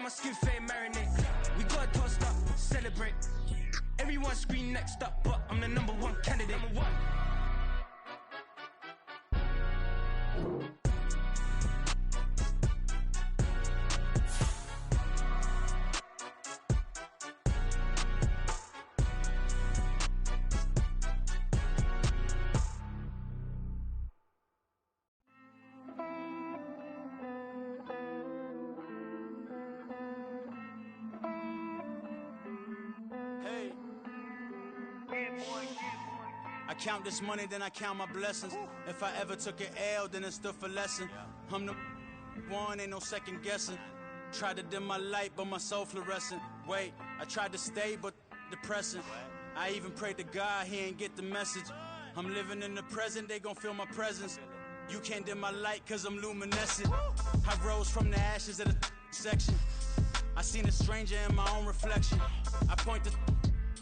my skin fade marinate. We got tossed up, celebrate. Everyone scream next up, but I'm the number one candidate. Number one. I count this money, then I count my blessings. If I ever took an L, then it stood for lesson. I'm the one, ain't no second guessing. Tried to dim my light, but my soul fluorescent. Wait, I tried to stay, but depressing. I even prayed to God, he ain't get the message. I'm living in the present, they gon' feel my presence. You can't dim my light, cause I'm luminescent. I rose from the ashes of the section. I seen a stranger in my own reflection. I point the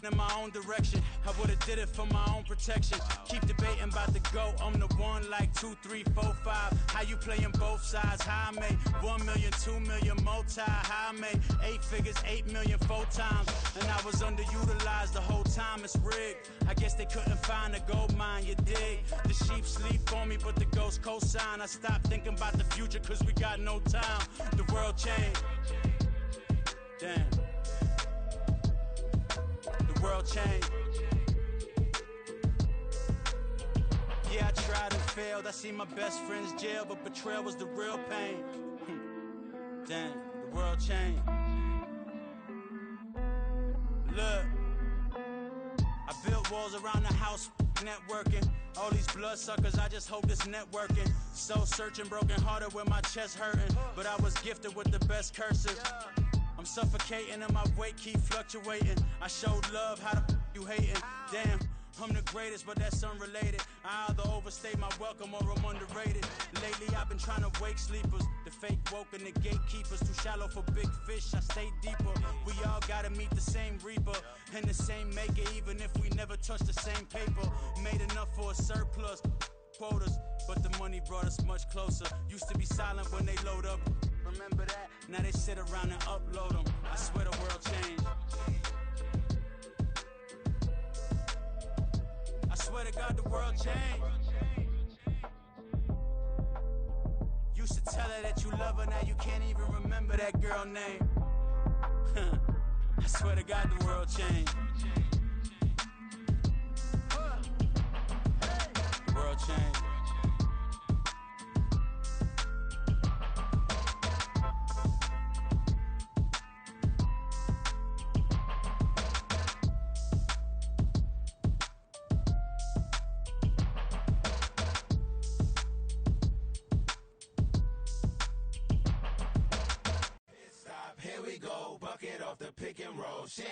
in my own direction. I would've did it for my own protection. Keep debating about the GOAT. I'm the one like 2, 3, 4, 5. How you playing both sides? How I made 1 million, 2 million, multi. How I made 8 figures, 8 million, 4 times. And I was underutilized the whole time. It's rigged. I guess they couldn't find a gold mine, you dig? The sheep sleep on me, but the ghost cosign. I stopped thinking about the future, cause we got no time. The world changed. Damn. The world changed. Yeah, I tried and failed. I seen my best friends jail, but betrayal was the real pain. Damn, the world changed. Look, I built walls around the house, networking. All these bloodsuckers, I just hope this networking. Soul searching, broken hearted with my chest hurting. But I was gifted with the best cursive. I'm suffocating and my weight keep fluctuating. I showed love, how the you hating? Damn, I'm the greatest, but that's unrelated. I either overstay my welcome or I'm underrated. Lately I've been trying to wake sleepers. The fake woke and the gatekeepers. Too shallow for big fish, I stay deeper. We all gotta meet the same reaper and the same maker, even if we never touch the same paper. Made enough for a surplus quotas, but the money brought us much closer. Used to be silent when they load up. Remember that? Now they sit around and upload them. I swear the world changed. I swear to God the world changed. Used to tell her that you love her, now you can't even remember that girl name. I swear to God the world changed. The world changed. Pick and roll, shit,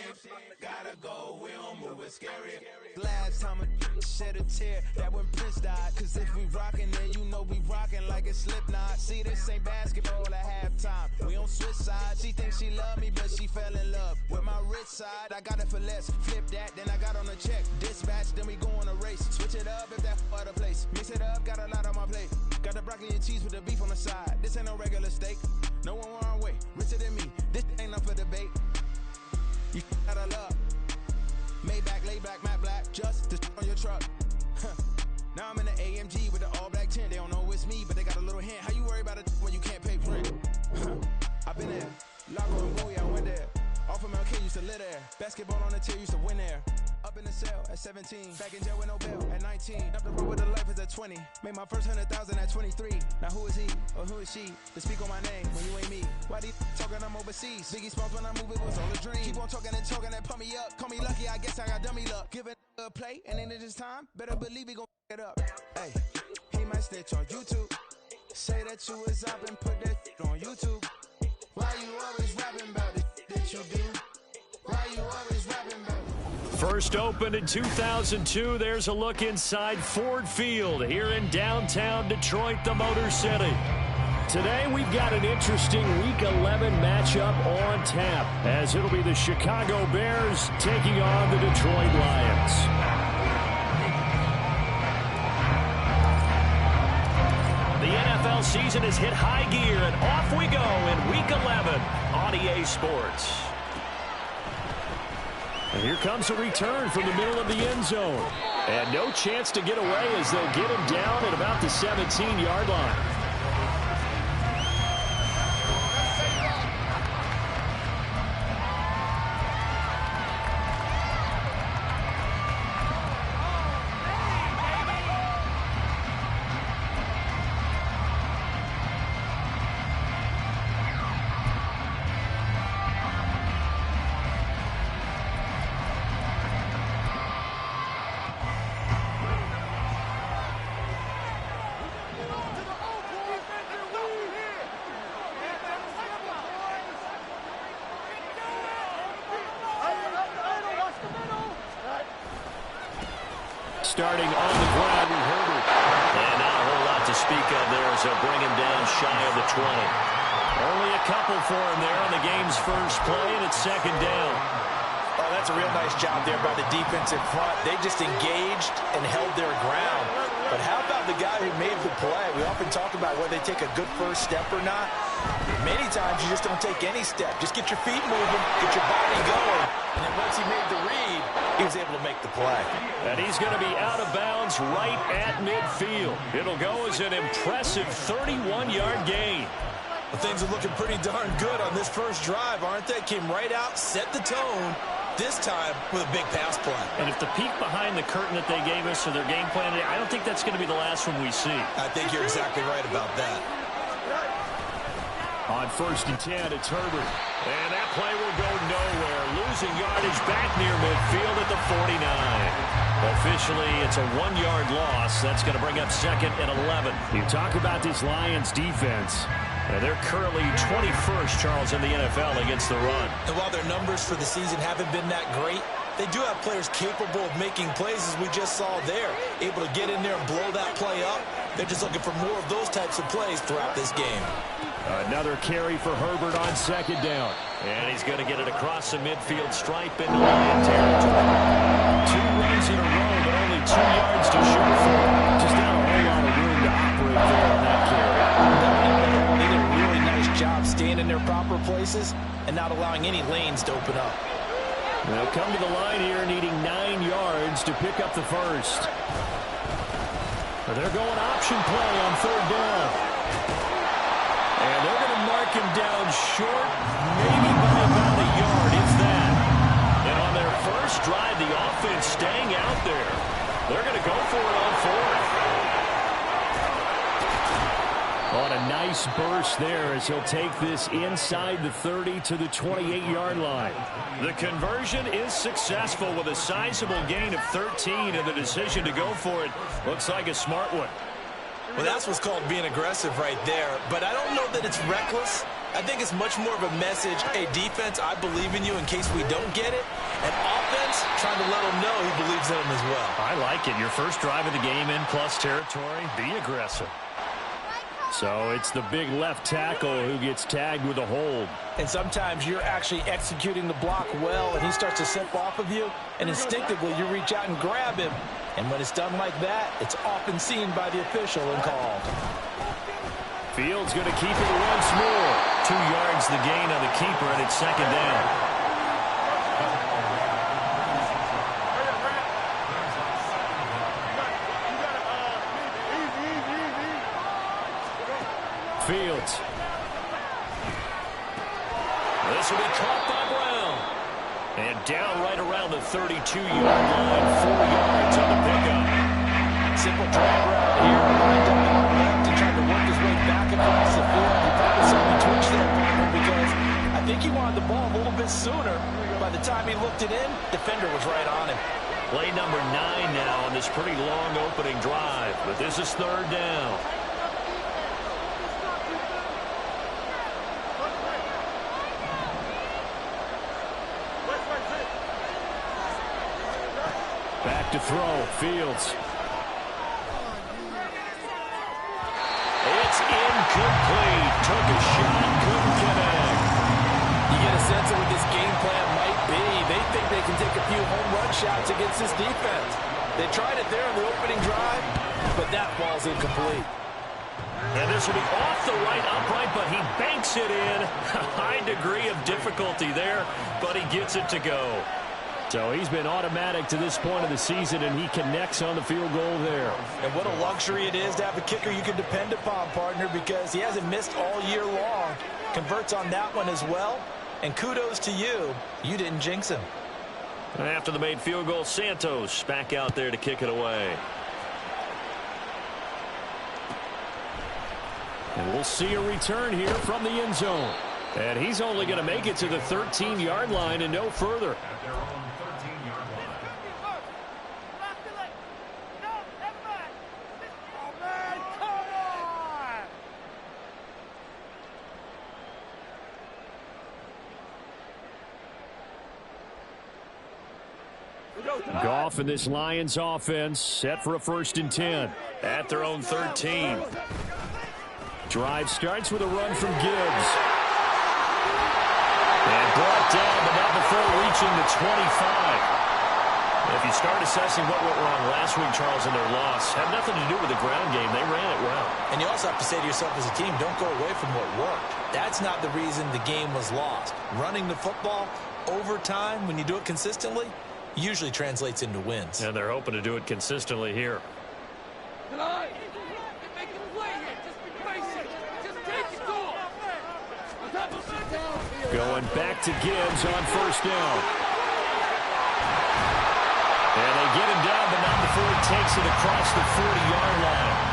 gotta go, we don't move, it's scary. Last time a shed a tear, that when Prince died. Cause if we rockin', then you know we rockin' like a Slipknot. See, this ain't basketball at halftime, we on switch sides. She thinks she love me, but she fell in love with my rich side. I got it for less, flip that, then I got on a check. Dispatch, then we go on a race. Switch it up if that other place. Mix it up, got a lot on my plate. Got the broccoli and cheese with the beef on the side. This ain't no regular steak, no one wrong way, richer than me. This ain't up for debate. You got a love. Maybach, lay back, matte black, just to on your truck. Now I'm in the AMG with the all black tint. They don't know it's me, but they got a little hint. How you worry about it when you can't pay rent? I've been there. Lago and Bowie, I went there. Off of Mount K, used to live there. Basketball on the tier, used to win there. Up in the cell at 17. Back in jail with no bail at 19. Up the road with the life is at 20. Made my first 100,000 at 23. Now who is he or who is she to speak on my name when you ain't me? Why they talking I'm overseas? Biggie Smalls when I move it was all a dream. Keep on talking and talking and pump me up. Call me lucky, I guess I got dummy luck. Give it a play and then it's time. Better believe he gon' it up. Hey, he might snitch on YouTube. Say that you was up and put that on YouTube. Why you always rapping about it that you do? Why you always rapping about it? First opened in 2002, there's a look inside Ford Field here in downtown Detroit, the Motor City. Today we've got an interesting Week 11 matchup on tap, as it'll be the Chicago Bears taking on the Detroit Lions. The NFL season has hit high gear, and off we go in Week 11 on EA Sports. And here comes a return from the middle of the end zone. And no chance to get away as they'll get him down at about the 17-yard line. Starting on the ground with Herbert. And not a whole lot to speak of there as they'll bring him down shy of the 20. Only a couple for him there on the game's first play, and it's second down. Oh, that's a real nice job there by the defense in front. They just engaged and held their ground. But how about the guy who made the play? We often talk about whether they take a good first step or not. Many times you just don't take any step. Just get your feet moving, get your body going. And then once he made the read, he was able to make the play. And he's going to be out of bounds right at midfield. It'll go as an impressive 31-yard gain. Well, things are looking pretty darn good on this first drive, aren't they? Came right out, set the tone, this time with a big pass play. And if the peek behind the curtain that they gave us or their game plan, I don't think that's going to be the last one we see. I think you're exactly right about that. On 1st and 10, it's Herbert. And that play will go nowhere. Losing yardage back near midfield at the 49. Officially, it's a 1-yard loss. That's going to bring up 2nd and 11. You talk about this Lions defense. They're currently 21st, Charles, in the NFL against the run. And while their numbers for the season haven't been that great, they do have players capable of making plays, as we just saw there. Able to get in there and blow that play up. They're just looking for more of those types of plays throughout this game. Another carry for Herbert on 2nd down. And he's going to get it across the midfield stripe into Lion territory. 2 runs in a row, but only 2 yards to show for it. Just not a whole lot of room to operate there on that carry. They did a really nice job staying in their proper places and not allowing any lanes to open up. They'll come to the line here needing 9 yards to pick up the first. They're going option play on 3rd down. And they're going to mark him down short, maybe by about a yard, if that. And on their first drive, the offense staying out there. They're going to go for it on 4th. On a nice burst there as he'll take this inside the 30 to the 28-yard line. The conversion is successful with a sizable gain of 13, and the decision to go for it looks like a smart one. Well, that's what's called being aggressive right there. But I don't know that it's reckless. I think it's much more of a message. Hey, defense, I believe in you in case we don't get it. And offense, trying to let them know he believes in them as well. I like it. Your first drive of the game in plus territory. Be aggressive. So it's the big left tackle who gets tagged with a hold. And sometimes you're actually executing the block well, and he starts to slip off of you, and instinctively you reach out and grab him. And when it's done like that, it's often seen by the official and called. Fields going to keep it once more. 2 yards the gain on the keeper, and it's 2nd down. Fields. This will be caught by Brown. And down right around the 32-yard line. 4 yards on the pickup. Simple drag route here. Lined up out left and tried to work his way back across the field. He probably saw me twitch there, partner, because I think he wanted the ball a little bit sooner. By the time he looked it in, defender was right on him. Play number 9 now on this pretty long opening drive. But this is 3rd down. Back to throw, Fields. It's incomplete. Took a shot, couldn't connect. You get a sense of what this game plan might be. They think they can take a few home run shots against this defense. They tried it there on the opening drive, but that ball's incomplete. And this will be off the right upright, but he banks it in. A high degree of difficulty there, but he gets it to go. So he's been automatic to this point of the season, and he connects on the field goal there. And what a luxury it is to have a kicker you can depend upon, partner, because he hasn't missed all year long. Converts on that one as well. And kudos to you. You didn't jinx him. After the made field goal, Santos back out there to kick it away. And we'll see a return here from the end zone. And he's only going to make it to the 13-yard line and no further. Goff and this Lions offense set for a 1st and 10 at their own 13. Drive starts with a run from Gibbs. And brought down, but not before reaching the 25. If you start assessing what went wrong last week, Charles, in their loss, had nothing to do with the ground game. They ran it well. And you also have to say to yourself as a team, don't go away from what worked. That's not the reason the game was lost. Running the football over time, when you do it consistently, usually translates into wins. And they're hoping to do it consistently here. Going back to Gibbs on 1st down. And they get him down, but not before he takes it across the 40-yard line.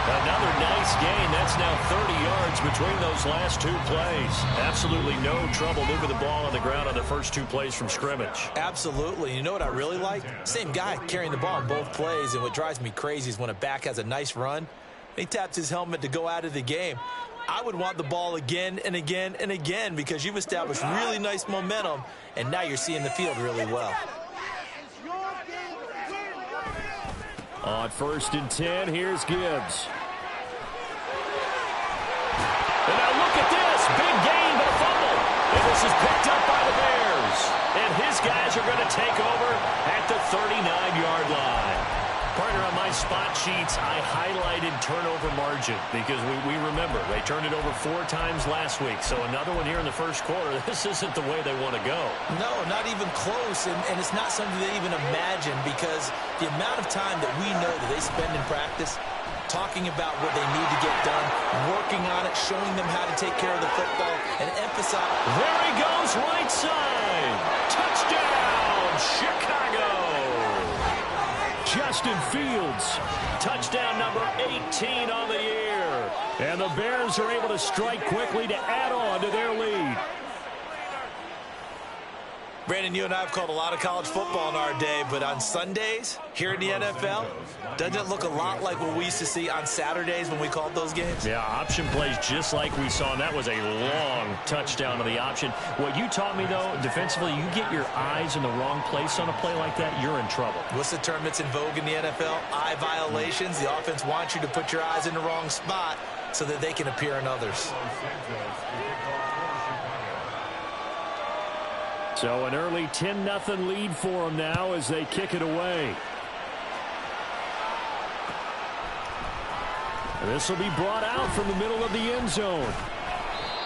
Another nice gain. That's now 30 yards between those last 2 plays. Absolutely no trouble moving the ball on the ground on the first 2 plays from scrimmage. Absolutely. You know what I really like? Same guy carrying the ball on both plays, and what drives me crazy is when a back has a nice run, he taps his helmet to go out of the game. I would want the ball again and again and again because you've established really nice momentum, and now you're seeing the field really well. On 1st and 10, here's Gibbs. And now look at this. Big gain, but a fumble. And this is picked up by the Bears. And his guys are going to take over at the 39-yard line. Partner, on my spot sheets, I highlighted turnover margin because we remember they turned it over 4 times last week. So another one here in the first quarter. This isn't the way they want to go. No, not even close. And it's not something they even imagine because the amount of time that we know that they spend in practice talking about what they need to get done, working on it, showing them how to take care of the football, and emphasize. There he goes, right side. Touchdown, Chicago. Justin Fields, touchdown number 18 on the year. And the Bears are able to strike quickly to add on to their lead. Brandon, you and I have called a lot of college football in our day, but on Sundays here in the NFL, doesn't it look a lot like what we used to see on Saturdays when we called those games? Yeah, option plays just like we saw, and that was a long touchdown to the option. What you taught me, though, defensively, you get your eyes in the wrong place on a play like that, you're in trouble. What's the term that's in vogue in the NFL? Eye violations. The offense wants you to put your eyes in the wrong spot so that they can appear in others. So an early 10-0 lead for them now as they kick it away. And this will be brought out from the middle of the end zone.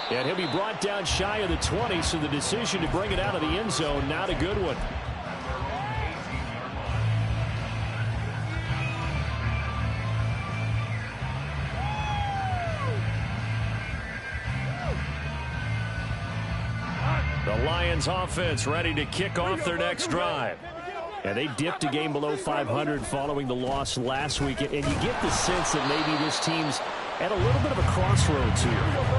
And he'll be brought down shy of the 20, so the decision to bring it out of the end zone, not a good one. The Lions offense ready to kick off their next drive. And they dipped a game below 500 following the loss last week. And you get the sense that maybe this team's at a little bit of a crossroads here.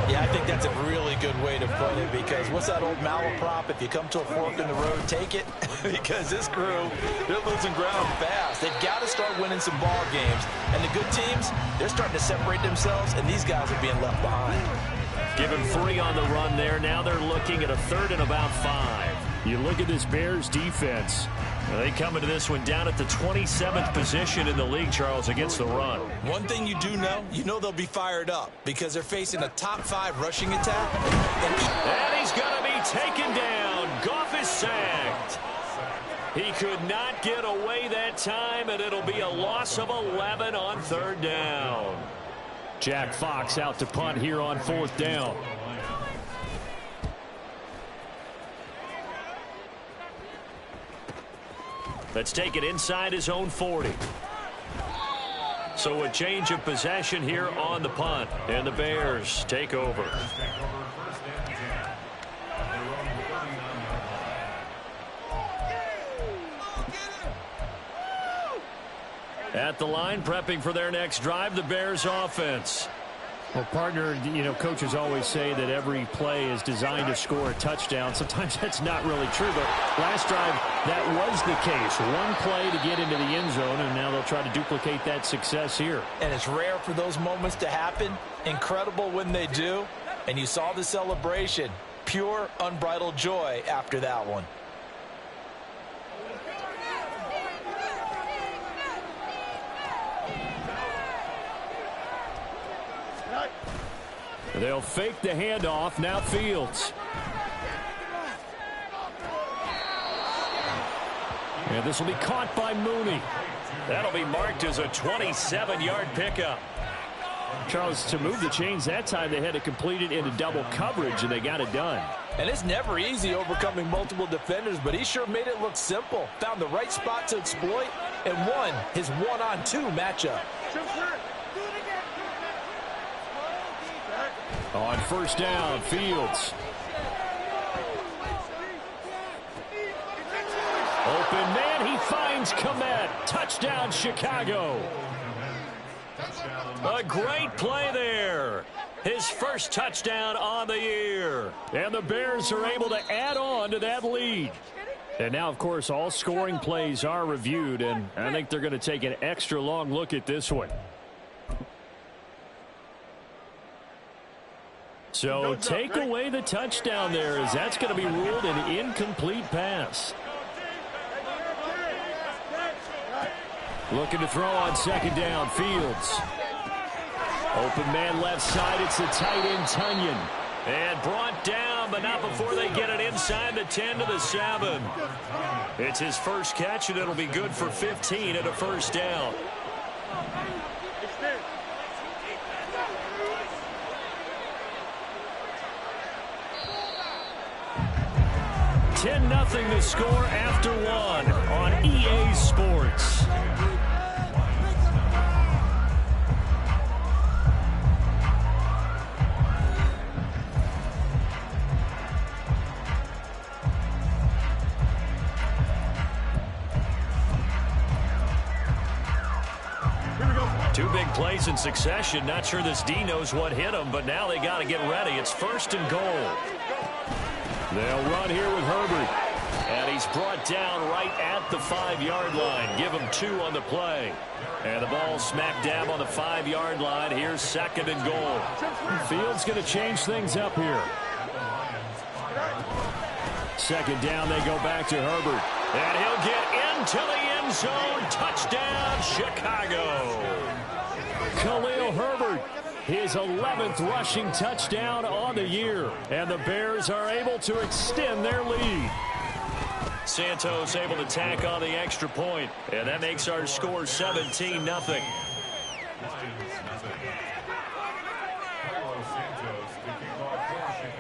Yeah, I think that's a really good way to put it because what's that old malaprop? If you come to a fork in the road, take it. Because this crew, they're losing ground fast. They've got to start winning some ball games. And the good teams, they're starting to separate themselves, and these guys are being left behind. Give him 3 on the run there. Now they're looking at a 3rd and about 5. You look at this Bears defense. They come into this one down at the 27th position in the league, Charles, against the run. One thing you do know, they'll be fired up because they're facing a top 5 rushing attack. And he's going to be taken down. Goff is sacked. He could not get away that time, and it'll be a loss of 11 on 3rd down. Jack Fox out to punt here on 4th down. Let's take it inside his own 40. So a change of possession here on the punt. And the Bears take over. At the line, prepping for their next drive, the Bears offense. Well, partner, coaches always say that every play is designed to score a touchdown. Sometimes that's not really true, but last drive, that was the case. One play to get into the end zone, and now they'll try to duplicate that success here. And it's rare for those moments to happen. Incredible when they do. And you saw the celebration. Pure, unbridled joy after that one. They'll fake the handoff. Now Fields. And this will be caught by Mooney. That'll be marked as a 27-yard pickup. Charles, to move the chains that time, they had to complete it into double coverage, and they got it done. And it's never easy overcoming multiple defenders, but he sure made it look simple. Found the right spot to exploit and won his one-on-two matchup. On 1st down, Fields. Open man, he finds Kmet. Touchdown, Chicago. A great play there. His first touchdown on the year. And the Bears are able to add on to that lead. And now, of course, all scoring plays are reviewed, and I think they're going to take an extra long look at this one. So take away the touchdown there, as that's going to be ruled an incomplete pass. Looking to throw on 2nd down, Fields. Open man left side, it's the tight end Tunyon. And brought down, but not before they get it inside the 10 to the 7. It's his first catch, and it'll be good for 15 at a 1st down. Nothing to score after 1 on EA Sports. Two big plays in succession. Not sure this D knows what hit him, but now they got to get ready. It's 1st and goal. They'll run here with Herbert. And he's brought down right at the 5-yard line. Give him 2 on the play. And the ball smack dab on the 5-yard line. Here's 2nd and goal. Fields going to change things up here. 2nd down, they go back to Herbert. And he'll get into the end zone. Touchdown, Chicago. Khalil Herbert, his 11th rushing touchdown on the year. And the Bears are able to extend their lead. Santos able to tack on the extra point, and that makes our score 17-0.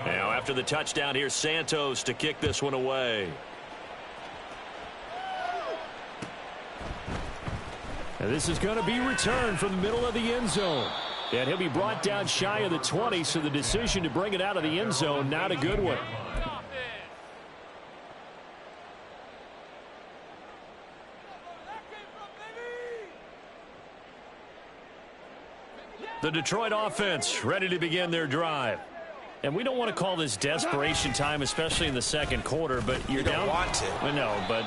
Now after the touchdown, here's Santos to kick this one away. And this is going to be returned from the middle of the end zone. And he'll be brought down shy of the 20, so the decision to bring it out of the end zone, not a good one. The Detroit offense ready to begin their drive. And we don't want to call this desperation time, especially in the 2nd quarter, but you're down. You don't want to. No, but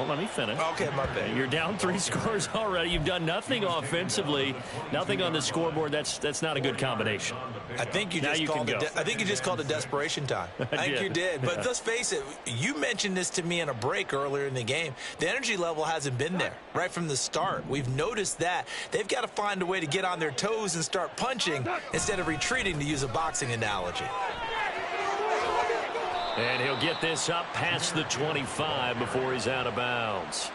let me finish. Okay, my bad. You're down 3 scores already. You've done nothing offensively, nothing on the scoreboard. That's not a good combination. I think you just called it desperation time. I think you did. But let's face it, you mentioned this to me in a break earlier in the game. The energy level hasn't been there right from the start. We've noticed that. They've got to find a way to get on their toes and start punching instead of retreating, to use a boxing analogy. And he'll get this up past the 25 before he's out of bounds.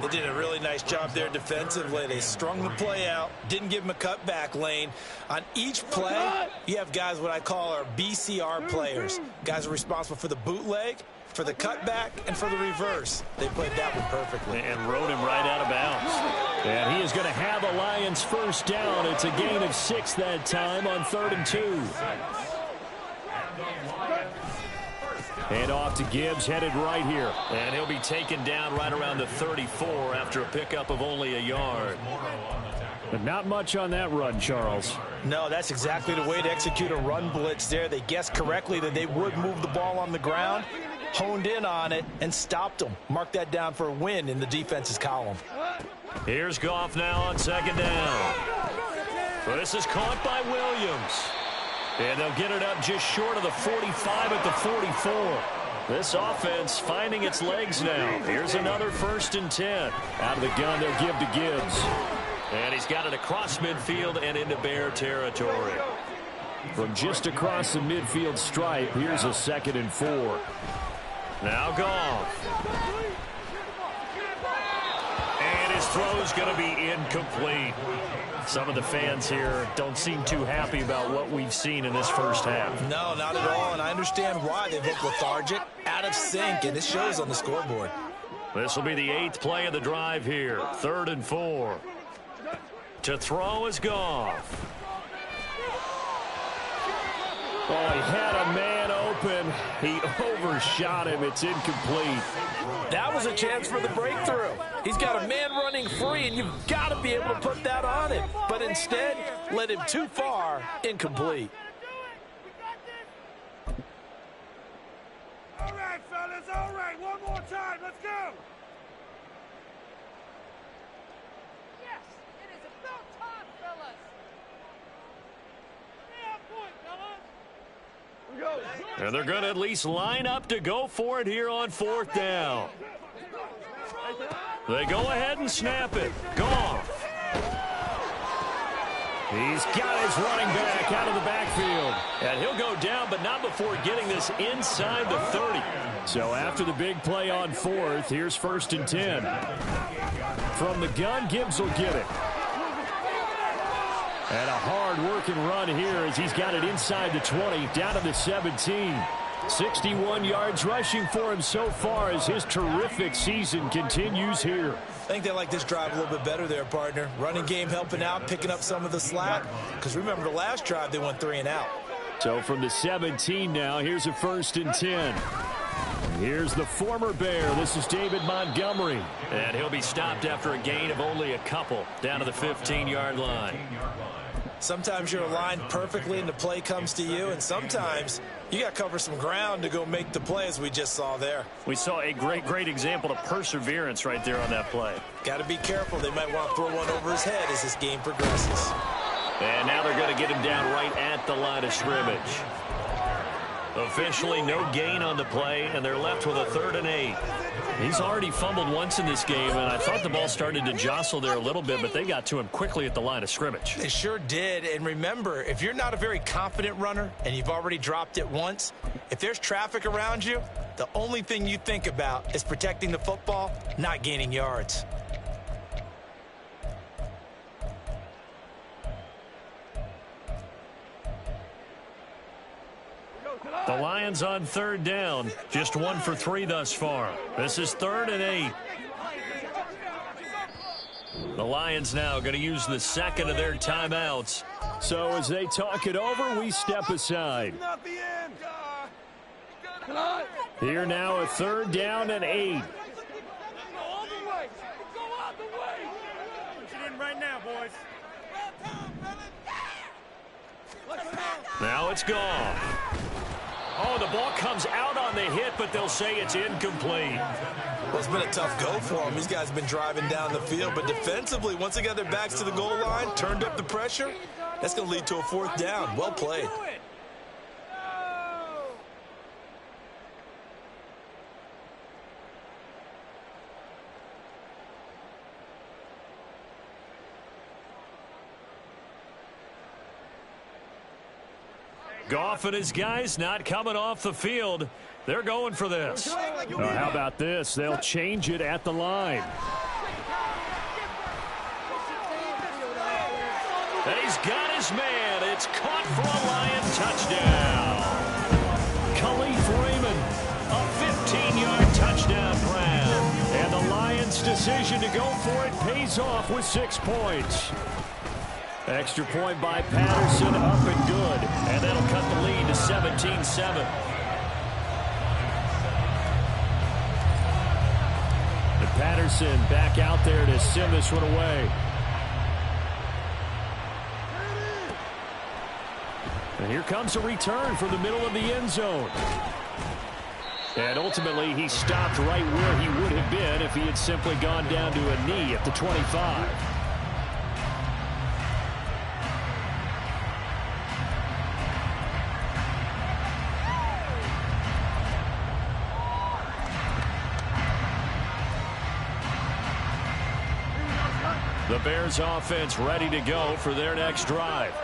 They did a really nice job there defensively. They strung the play out, didn't give him a cutback lane. On each play, you have guys what I call our BCR players. Guys are responsible for the bootleg, for the cutback, and for the reverse. They played that one perfectly. And rode him right out of bounds. And he is going to have a Lions first down. It's a gain of 6 that time on 3rd and 2. Hand off to Gibbs, headed right here. And he'll be taken down right around the 34 after a pickup of only a yard. But not much on that run, Charles. No, that's exactly the way to execute a run blitz there. They guessed correctly that they would move the ball on the ground, honed in on it, and stopped them. Mark that down for a win in the defense's column. Here's Goff now on 2nd down. This is caught by Williams. And they'll get it up just short of the 45 at the 44. This offense finding its legs now. Here's another 1st and 10. Out of the gun, they'll give to Gibbs. And he's got it across midfield and into Bear territory. From just across the midfield stripe, here's a 2nd and 4. Now Goff. And his throw's going to be incomplete. Some of the fans here don't seem too happy about what we've seen in this first half. No, not at all, and I understand why. They look lethargic, out of sync, and it shows on the scoreboard. This will be the 8th play of the drive here. 3rd and 4. To throw is Goff. Oh, he had a man open. He overshot him. It's incomplete. That was a chance for the breakthrough. He's got a man running free, and you've got to be able to put that on him. But instead, led him too far, incomplete. All right, fellas, all right. One more time. Let's go. Yes, it is about time, fellas. And they're going to at least line up to go for it here on 4th down. They go ahead and snap it. Goff. He's got his running back out of the backfield. And he'll go down, but not before getting this inside the 30. So after the big play on 4th, here's 1st and 10. From the gun, Gibbs will get it. And a hard-working run here as he's got it inside the 20, down to the 17. 61 yards rushing for him so far as his terrific season continues here. I think they like this drive a little bit better there, partner. Running game helping out, picking up some of the slack. Because remember, the last drive, they went 3 and out. So from the 17 now, here's a 1st and 10. Here's the former Bear. This is David Montgomery. And he'll be stopped after a gain of only a couple, down to the 15-yard line. Sometimes you're aligned perfectly and the play comes to you, and sometimes you got to cover some ground to go make the play, as we just saw there. We saw a great example of perseverance right there on that play. Got to be careful. They might want to throw one over his head as this game progresses. And now they're going to get him down right at the line of scrimmage. Officially no gain on the play, and they're left with a 3rd and 8. He's already fumbled once in this game, and I thought the ball started to jostle there a little bit, but they got to him quickly at the line of scrimmage. They sure did, and remember, if you're not a very confident runner and you've already dropped it once, if there's traffic around you, the only thing you think about is protecting the football, not gaining yards. The Lions on 3rd down, just 1 for 3 thus far. This is 3rd and 8. The Lions now going to use the 2nd of their timeouts. So as they talk it over, we step aside. Here now a 3rd down and 8. Right now, boys. Now it's gone. Oh, the ball comes out on the hit, but they'll say it's incomplete. Well, it's been a tough go for them. These guys have been driving down the field, but defensively, once they got their backs to the goal line, turned up the pressure, that's going to lead to a 4th down. Well played. Goff and his guys not coming off the field. They're going for this. How about this? They'll change it at the line. And he's got his man. It's caught for a Lion touchdown. Khalif Raymond, a 15-yard touchdown grab. And the Lions' decision to go for it pays off with 6 points. Extra point by Patterson, up and good. And that'll cut the lead to 17-7. And Patterson back out there to send this one away. And here comes a return from the middle of the end zone. And ultimately, he stopped right where he would have been if he had simply gone down to a knee at the 25. The Bears offense ready to go for their next drive.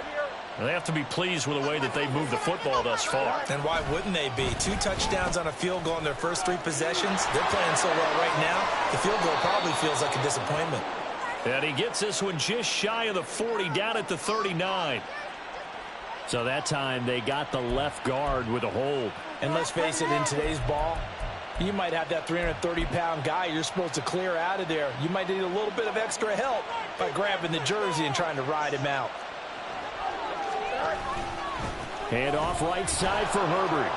They have to be pleased with the way that they've moved the football thus far. And why wouldn't they be? 2 touchdowns on a field goal in their first 3 possessions. They're playing so well right now, the field goal probably feels like a disappointment. And he gets this one just shy of the 40, down at the 39. So that time they got the left guard with a hold. And let's face it, in today's ball, you might have that 330-pound guy you're supposed to clear out of there. You might need a little bit of extra help by grabbing the jersey and trying to ride him out. Hand off right side for Herbert.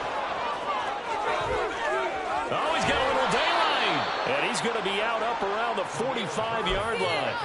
Oh, he's got a little daylight. And he's going to be out up around the 45-yard line.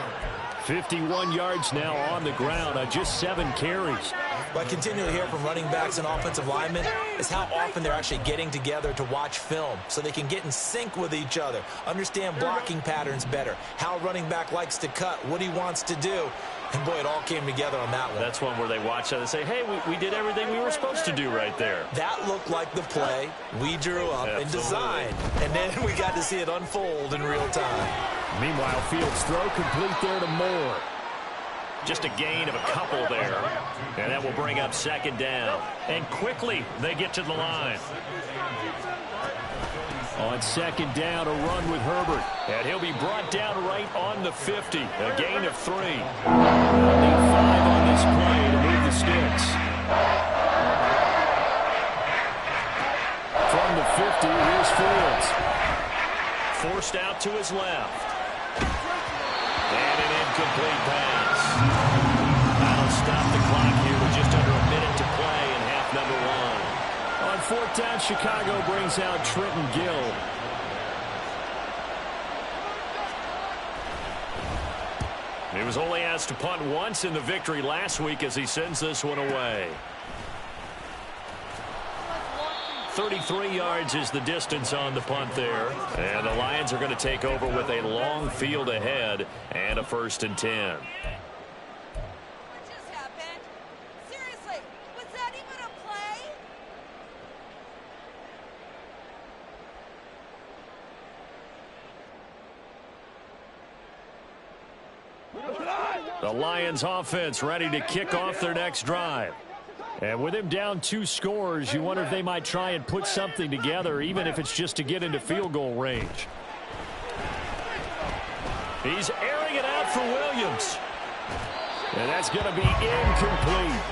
51 yards now on the ground on just 7 carries. What I continue to hear from running backs and offensive linemen is how often they're actually getting together to watch film so they can get in sync with each other, understand blocking patterns better, how a running back likes to cut, what he wants to do. And, boy, it all came together on that one. That's one where they watch that and say, hey, we did everything we were supposed to do right there. That looked like the play we drew up and designed. And then we got to see it unfold in real time. Meanwhile, Fields' throw complete there to Moore. Just a gain of a couple there. And that will bring up 2nd down. And quickly they get to the line. On 2nd down, a run with Herbert. And he'll be brought down right on the 50. A gain of 3. They'll need 5 on this play to move the sticks. From the 50, here's Fields. Forced out to his left. And an incomplete pass. That'll stop the clock here with just under a minute to play in half number 1. On 4th down, Chicago brings out Trenton Gill. He was only asked to punt once in the victory last week as he sends this one away. 33 yards is the distance on the punt there. And the Lions are going to take over with a long field ahead and a 1st and 10. What just happened? Seriously, was that even a play? The Lions offense ready to kick off their next drive. And with him down 2 scores, you wonder if they might try and put something together, even if it's just to get into field goal range. He's airing it out for Williams. And that's going to be incomplete.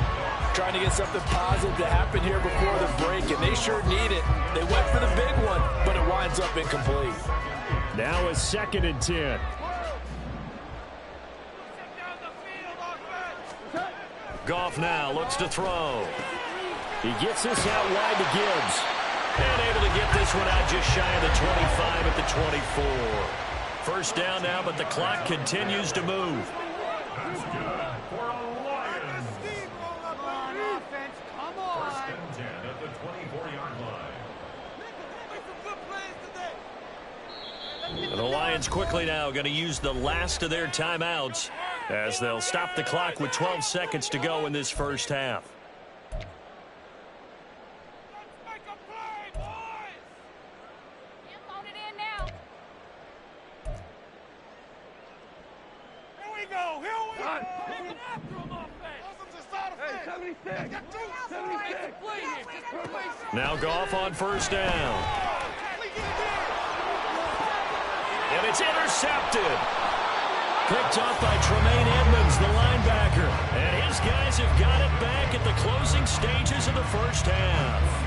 Trying to get something positive to happen here before the break, and they sure need it. They went for the big one, but it winds up incomplete. Now a 2nd and 10. Goff now looks to throw. He gets this out wide to Gibbs. And able to get this one out just shy of the 25 at the 24. 1st down now, but the clock continues to move. And the Lions quickly now going to use the last of their timeouts as they'll stop the clock with 12 seconds to go in this 1st half. Let's make a play, boys! Can't load it in now. Here we go! Here we go! Get after him, offense! Welcome to start a Now Goff on first down. And it's intercepted. Picked off by Tremaine Edmonds, the linebacker. And his guys have got it back at the closing stages of the first half.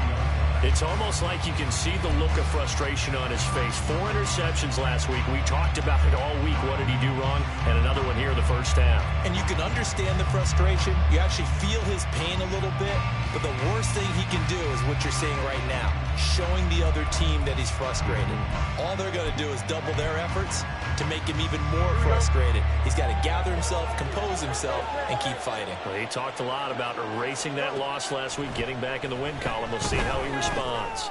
It's almost like you can see the look of frustration on his face. 4 interceptions last week. We talked about it all week. What did he do wrong? And another one here in the first half. And you can understand the frustration. You actually feel his pain a little bit. But the worst thing he can do is what you're seeing right now, showing the other team that he's frustrated. All they're going to do is double their efforts to make him even more frustrated. He's got to gather himself, compose himself, and keep fighting. Well, he talked a lot about erasing that loss last week, getting back in the win column. We'll see how he responds.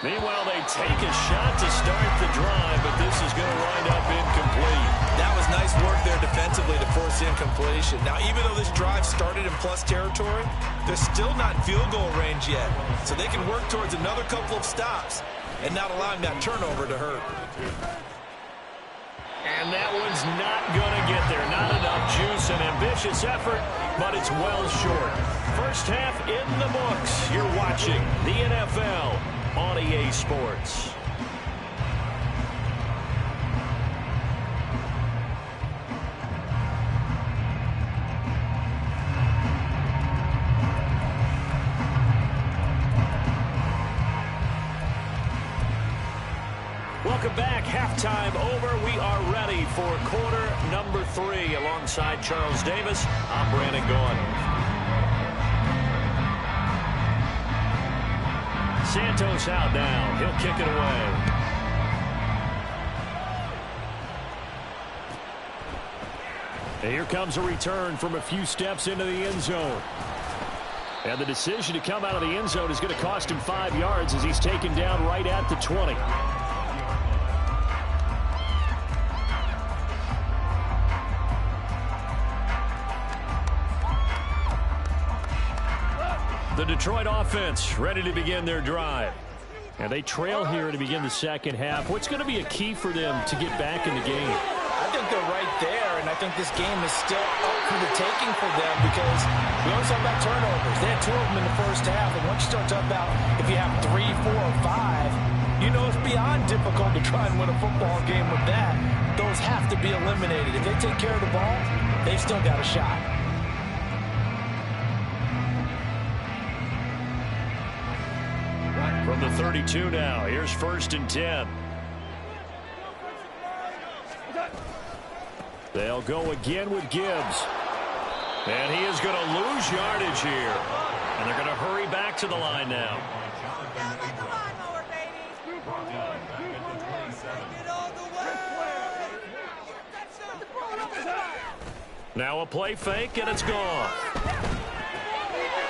Meanwhile, they take a shot to start the drive, but this is going to wind up incomplete. That was nice work there defensively to force incompletion. Now, even though this drive started in plus territory, they're still not in field goal range yet. So they can work towards another couple of stops and not allowing that turnover to hurt. And that one's not going to get there. Not enough juice. An ambitious effort, but it's well short. First half in the books. You're watching the NFL on EA Sports. Welcome back. Halftime over. We are ready for quarter number 3. Alongside Charles Davis, I'm Brandon Gaudin. Santos out now. He'll kick it away. And here comes a return from a few steps into the end zone. And the decision to come out of the end zone is going to cost him 5 yards as he's taken down right at the 20. The Detroit offense ready to begin their drive. And they trail here to begin the second half. What's going to be a key for them to get back in the game? I think they're right there, and I think this game is still up for the taking for them because we always talk about turnovers. They had 2 of them in the first half, and once you start talking about if you have 3, 4, or 5, you know it's beyond difficult to try and win a football game with that. Those have to be eliminated. If they take care of the ball, they've still got a shot. From the 32 now, here's 1st and 10. They'll go again with Gibbs. And he is going to lose yardage here. And they're going to hurry back to the line now. Now a play fake, and it's gone.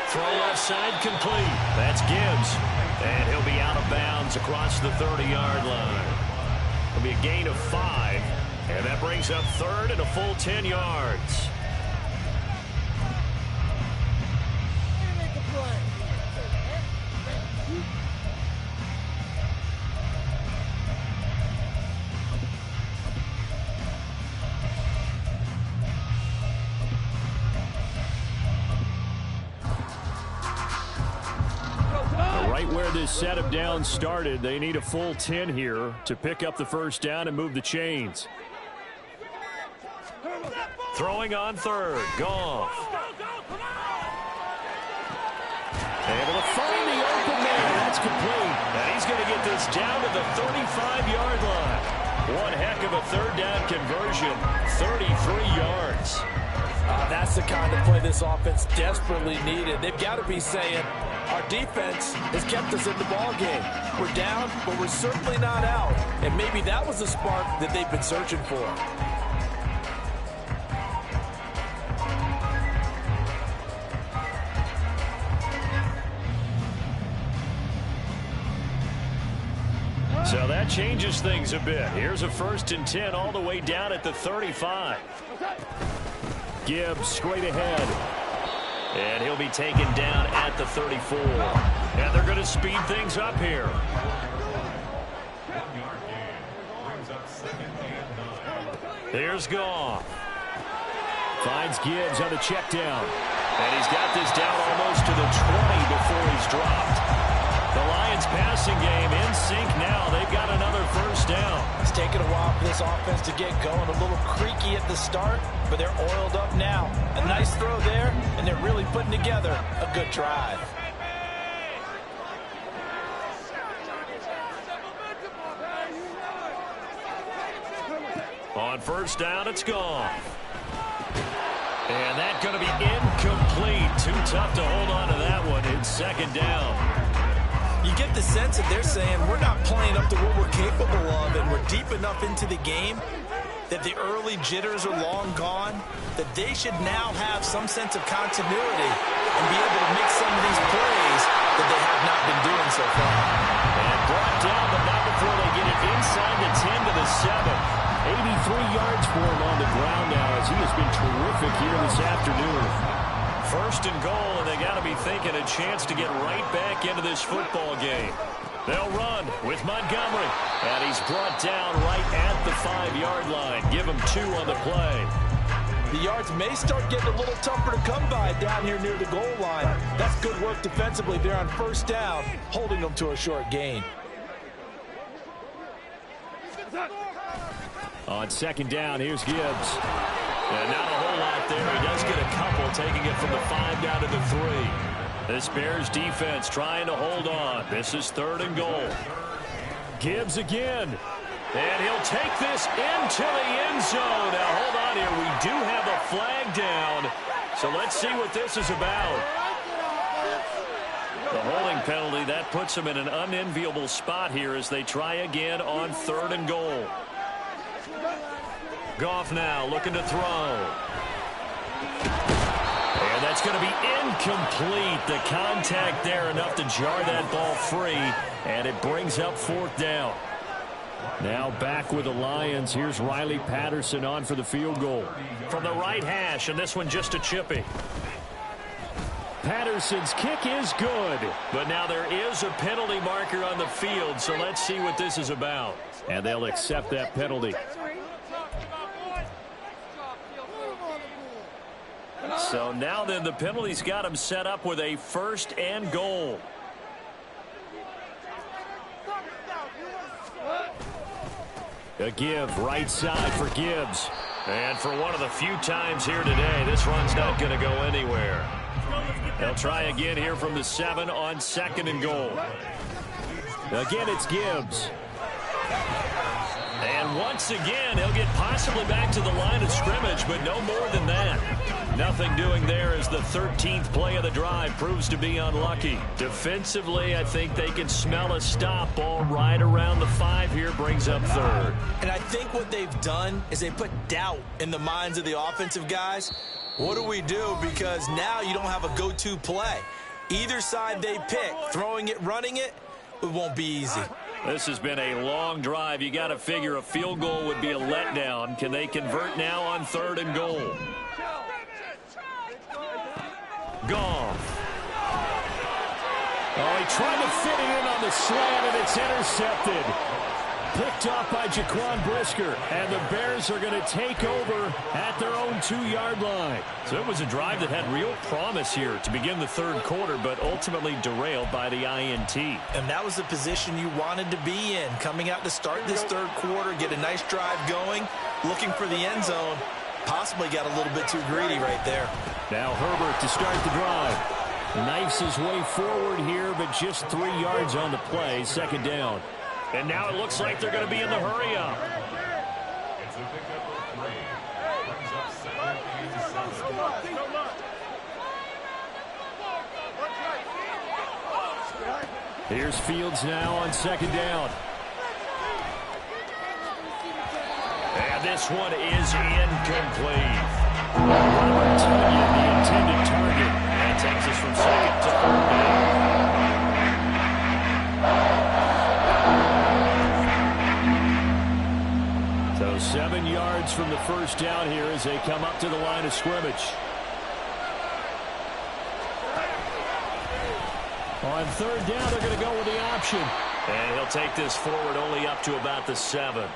Throw left side complete. That's Gibbs. And he'll be out of bounds across the 30-yard line. It'll be a gain of 5. And that brings up 3rd and a full 10 yards. Where this set of downs started, they need a full 10 here to pick up the first down and move the chains. Throwing on 3rd, Goff. Able to find the open man. That's complete. And he's going to get this down to the 35-yard line. One heck of a 3rd down conversion. 33 yards. That's the kind of play this offense desperately needed. They've got to be saying, our defense has kept us in the ball game. We're down, but we're certainly not out. And maybe that was the spark that they've been searching for. So that changes things a bit. Here's a 1st and 10 all the way down at the 35. Gibbs straight ahead. And he'll be taken down at the 34. And they're going to speed things up here. Here's Goff. Finds Gibbs on the check down. And he's got this down almost to the 20 before he's dropped. The Lions passing game in sync now. They've got another first down. It's taken a while for this offense to get going. A little creaky at the start, but they're oiled up now. A nice throw there, and they're really putting together a good drive. On first down, it's gone. And that's going to be incomplete. Too tough to hold on to that one in second down. You get the sense that they're saying we're not playing up to what we're capable of, and we're deep enough into the game that the early jitters are long gone, that they should now have some sense of continuity and be able to make some of these plays that they have not been doing so far. And brought down, but not before they get it inside the 10 to the 7. 83 yards for him on the ground now as he has been terrific here this afternoon. First and goal, and they got to be thinking a chance to get right back into this football game. They'll run with Montgomery, and he's brought down right at the 5-yard line. Give him 2 on the play. The yards may start getting a little tougher to come by down here near the goal line. That's good work defensively there on first down, holding them to a short gain. On second down, here's Gibbs. And not a whole lot there. He does get a couple, taking it from the 5 down to the 3. This Bears defense trying to hold on. This is third and goal. Gibbs again. And he'll take this into the end zone. Now, hold on here. We do have a flag down. So let's see what this is about. The holding penalty, that puts them in an unenviable spot here as they try again on third and goal. Goff now looking to throw. And that's going to be incomplete. The contact there enough to jar that ball free. And it brings up fourth down. Now back with the Lions. Here's Riley Patterson on for the field goal. From the right hash, and this one just a chippy. Patterson's kick is good. But now there is a penalty marker on the field, so let's see what this is about. And they'll accept that penalty. So now then the penalty's got him set up with a first and goal. A give right side for Gibbs. And for one of the few times here today, this run's not going to go anywhere. They'll try again here from the 7 on second and goal. Again, it's Gibbs. And once again, he'll get possibly back to the line of scrimmage, but no more than that. Nothing doing there as the 13th play of the drive proves to be unlucky. Defensively, I think they can smell a stop. Ball right around the 5 here, brings up third. And I think what they've done is they put doubt in the minds of the offensive guys. What do we do? Because now you don't have a go-to play. Either side they pick, throwing it, running it, it won't be easy. This has been a long drive. You got to figure a field goal would be a letdown. Can they convert now on third and goal? Goff. Oh, he tried to fit it in on the slant, and it's intercepted. Picked off by Jaquan Brisker, and the Bears are going to take over at their own 2-yard line. So it was a drive that had real promise here to begin the third quarter, but ultimately derailed by the INT. And that was the position you wanted to be in, coming out to start this third quarter, get a nice drive going, looking for the end zone. Possibly got a little bit too greedy right there. Now Herbert to start the drive. Knifes his way forward here, but just 3 yards on the play, second down. And now it looks like they're going to be in the hurry-up. Here's Fields now on second down. And this one is incomplete. Robert Tonyan, the intended target. That takes us from second to third down. So 7 yards from the first down here as they come up to the line of scrimmage. On third down, they're going to go with the option. And he'll take this forward only up to about the 7.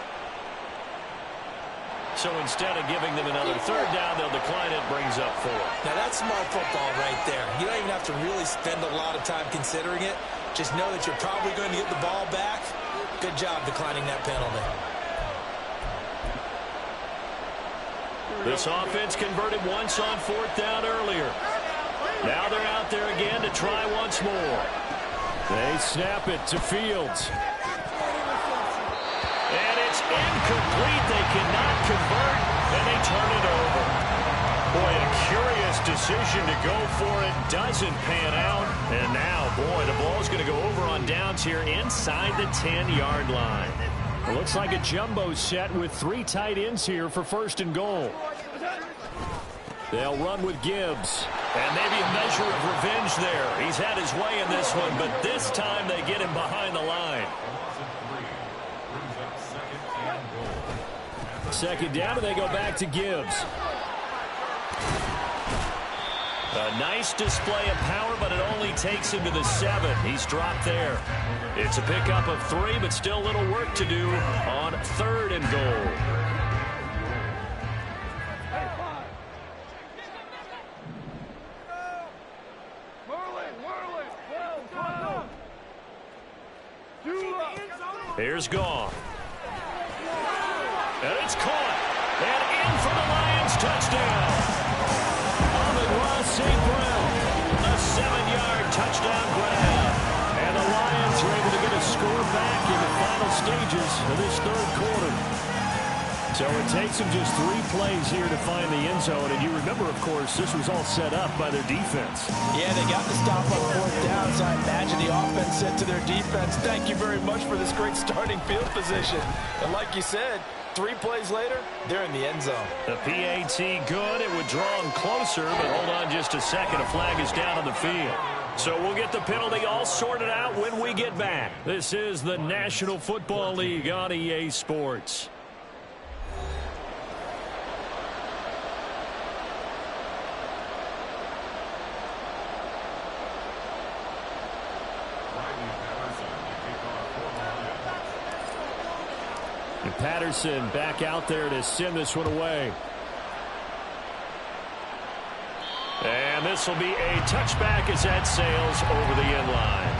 So instead of giving them another third down, they'll decline it, brings up 4. Now, that's smart football right there. You don't even have to really spend a lot of time considering it. Just know that you're probably going to get the ball back. Good job declining that penalty. This offense converted once on 4th down earlier. Now they're out there again to try once more. They snap it to Fields. And it's incomplete. They cannot convert, and they turn it over. Boy, a curious decision to go for it. Doesn't pan out. And now, boy, the ball's going to go over on downs here inside the 10-yard line. It looks like a jumbo set with 3 tight ends here for 1st and goal. They'll run with Gibbs. And maybe a measure of revenge there. He's had his way in this one, but this time they get him behind the line. 2nd down, and they go back to Gibbs. A nice display of power, but it only takes him to the 7. He's dropped there. It's a pickup of 3, but still a little work to do on 3rd and goal. Here's Goff. And it's caught. And in for the Lions touchdown. Amon-Ra St. Brown. A 7-yard touchdown grab. And the Lions are able to get a score back in the final stages of this 3rd quarter. So it takes them just 3 plays here to find the end zone. And you remember, of course, this was all set up by their defense. Yeah, they got the stop on 4th down, so I imagine the offense said to their defense, thank you very much for this great starting field position. And like you said, 3 plays later, they're in the end zone. The PAT good. It would draw them closer, but hold on just a second. A flag is down on the field. So we'll get the penalty all sorted out when we get back. This is the National Football League on EA Sports. And Patterson back out there to send this one away. And this will be a touchback as that sails over the end line.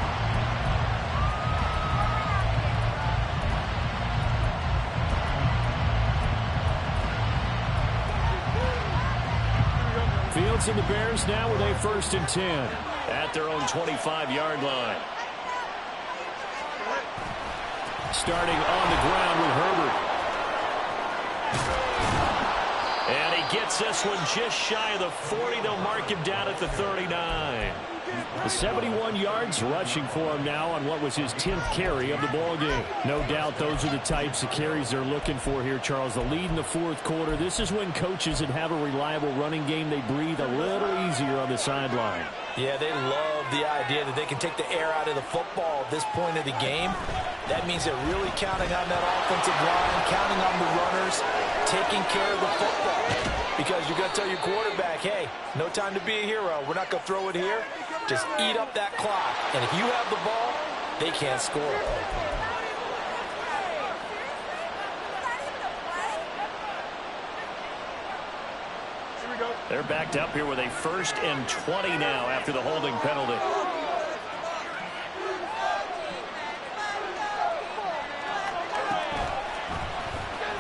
Fields and the Bears now with a 1st and 10 at their own 25-yard line. Starting on the ground with Herbert. And he gets this one just shy of the 40. They'll mark him down at the 39. The 71 yards rushing for him now on what was his 10th carry of the ball game. No doubt those are the types of carries they're looking for here, Charles. The lead in the 4th quarter. This is when coaches that have a reliable running game, they breathe a little easier on the sideline. Yeah, they love the idea that they can take the air out of the football at this point of the game. That means they're really counting on that offensive line, counting on the runners, taking care of the football. Because you're going to tell your quarterback, hey, no time to be a hero. We're not going to throw it here. Just eat up that clock. And if you have the ball, they can't score. They're backed up here with a 1st and 20 now after the holding penalty.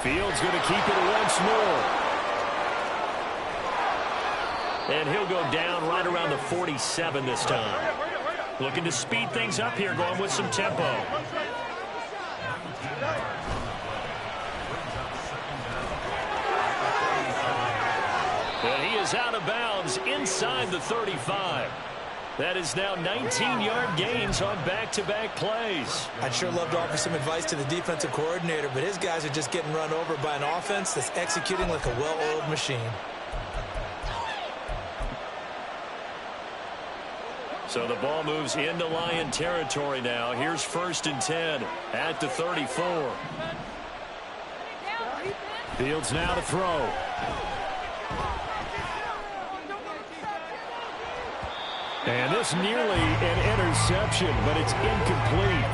Fields going to keep it once more. And he'll go down right around the 47 this time. Looking to speed things up here, going with some tempo. And he is out of bounds inside the 35. That is now 19-yard gains on back-to-back plays. I'd sure love to offer some advice to the defensive coordinator, but his guys are just getting run over by an offense that's executing like a well-oiled machine. So the ball moves into Lion territory now. Here's 1st and 10 at the 34. Fields now to throw. And this nearly an interception, but it's incomplete.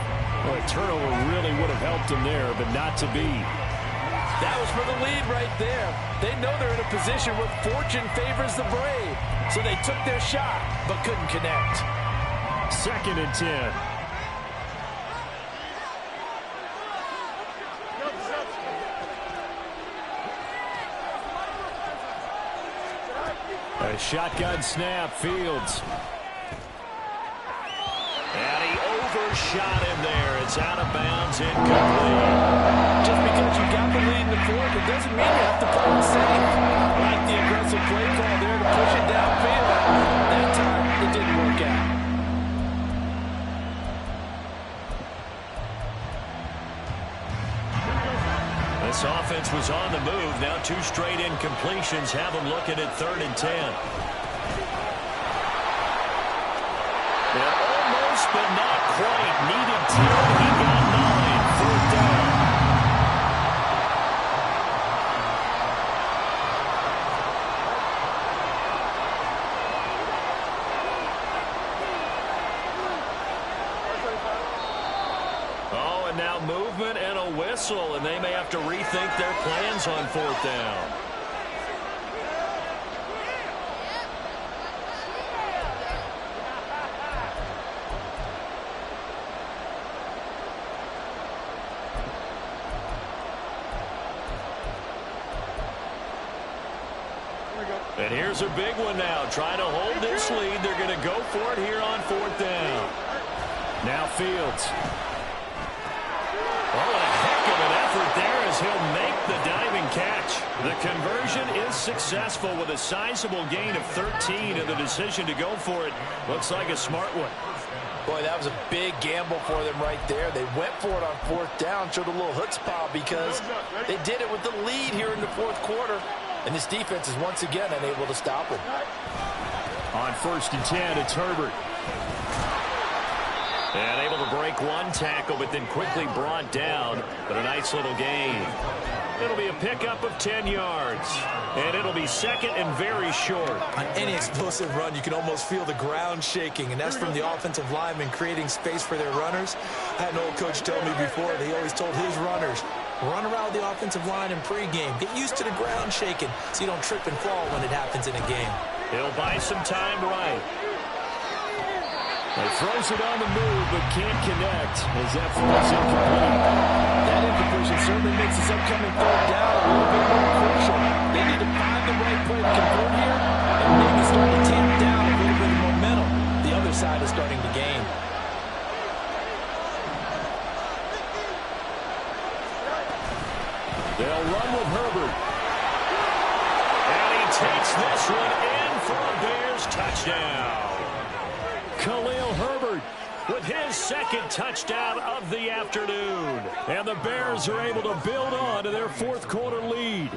Well, a turnover really would have helped him there, but not to be. That was for the lead right there. They know they're in a position where fortune favors the brave. So they took their shot, but couldn't connect. 2nd and 10. A shotgun snap, Fields. And he overshot him there. It's out of bounds, incomplete. Just because you got the lead in the fourth, it doesn't mean you have to play it safe. Like the aggressive play call there to push it downfield. That time, it didn't work out. This offense was on the move. Now 2 straight incompletions have them looking at 3rd and 10. Yeah, almost, but not quite. Needed 10. He got 9. 4th down. Oh, and now movement and a whistle, and they may have to rethink their plans on 4th down. And here's a big one now. Trying to hold this lead. They're going to go for it here on 4th down. Now Fields. Oh, and a heck of an effort there as he'll make the diving catch. The conversion is successful with a sizable gain of 13, and the decision to go for it looks like a smart one. Boy, that was a big gamble for them right there. They went for it on 4th down, showed a little chutzpah because they did it with the lead here in the 4th quarter. And this defense is once again unable to stop him. On 1st and 10, it's Herbert. And able to break one tackle, but then quickly brought down. But a nice little gain. It'll be a pickup of 10 yards. And it'll be 2nd and very short. On any explosive run, you can almost feel the ground shaking. And that's from the offensive linemen creating space for their runners. I had an old coach tell me before, he always told his runners, run around the offensive line in pregame. Get used to the ground shaking so you don't trip and fall when it happens in a game. He'll buy some time right. He throws it on the move, but can't connect as that falls incomplete. That incompletion certainly makes this upcoming 3rd down a little bit more crucial. They need to find the right play to convert here and maybe start to tamp down a little bit of momentum. The other side is starting to gain. They'll run with Herbert. And he takes this one in for a Bears touchdown. Khalil Herbert with his 2nd touchdown of the afternoon. And the Bears are able to build on to their 4th quarter lead.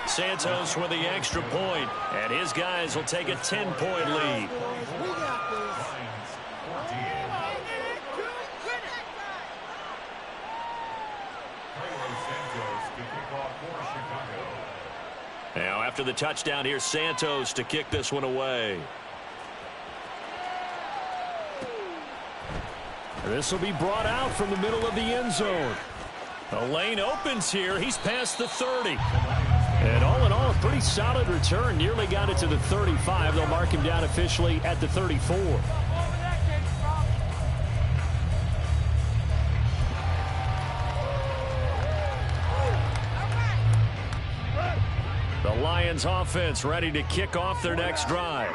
Santos with the extra point, and his guys will take a 10-point lead. Now, after the touchdown, here's Santos to kick this one away. This will be brought out from the middle of the end zone. The lane opens here. He's past the 30. And all in all, a pretty solid return. Nearly got it to the 35. They'll mark him down officially at the 34. The Lions offense ready to kick off their next drive.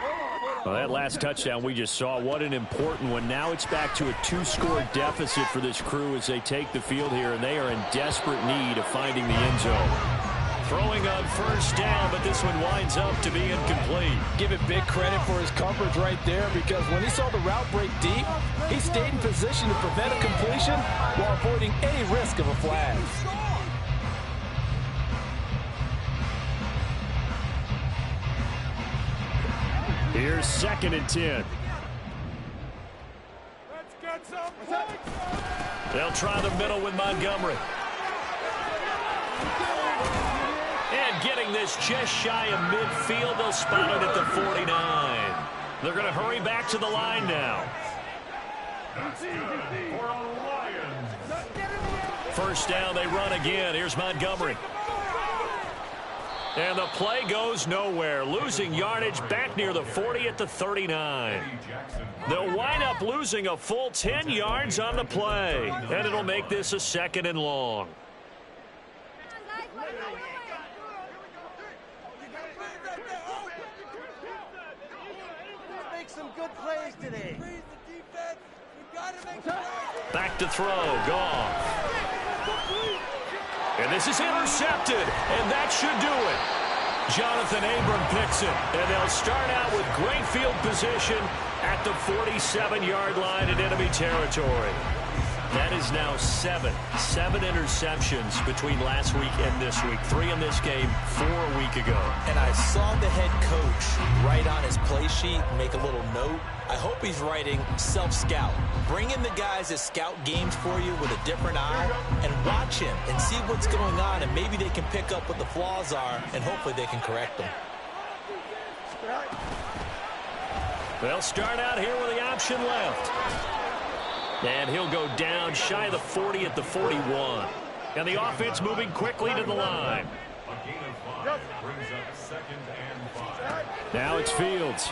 Well, that last touchdown we just saw, what an important one. Now it's back to a 2-score deficit for this crew as they take the field here, and they are in desperate need of finding the end zone. Throwing on 1st down, but this one winds up to be incomplete. Give it big credit for his coverage right there, because when he saw the route break deep, he stayed in position to prevent a completion while avoiding any risk of a flag. Here's 2nd and 10. Let's get some points. They'll try the middle with Montgomery. And getting this just shy of midfield, they'll spot it at the 49. They're going to hurry back to the line now. That's good for a Lions. First down, they run again. Here's Montgomery. And the play goes nowhere. Losing yardage back near the 40 at the 39. They'll wind up losing a full 10 yards on the play. And it'll make this a 2nd and long. Make some good plays today. Back to throw. Goff. And this is intercepted, and that should do it. Jonathan Abram picks it, and they'll start out with great field position at the 47-yard line in enemy territory. That is now 7 interceptions between last week and this week. 3 in this game, 4 a week ago. And I saw the head coach write on his play sheet, make a little note. I hope he's writing self-scout. Bring in the guys that scout games for you with a different eye and watch him and see what's going on, and maybe they can pick up what the flaws are, and hopefully they can correct them. They'll start out here with the option left. And he'll go down shy of the 40 at the 41. And the offense moving quickly to the line. Now it's Fields.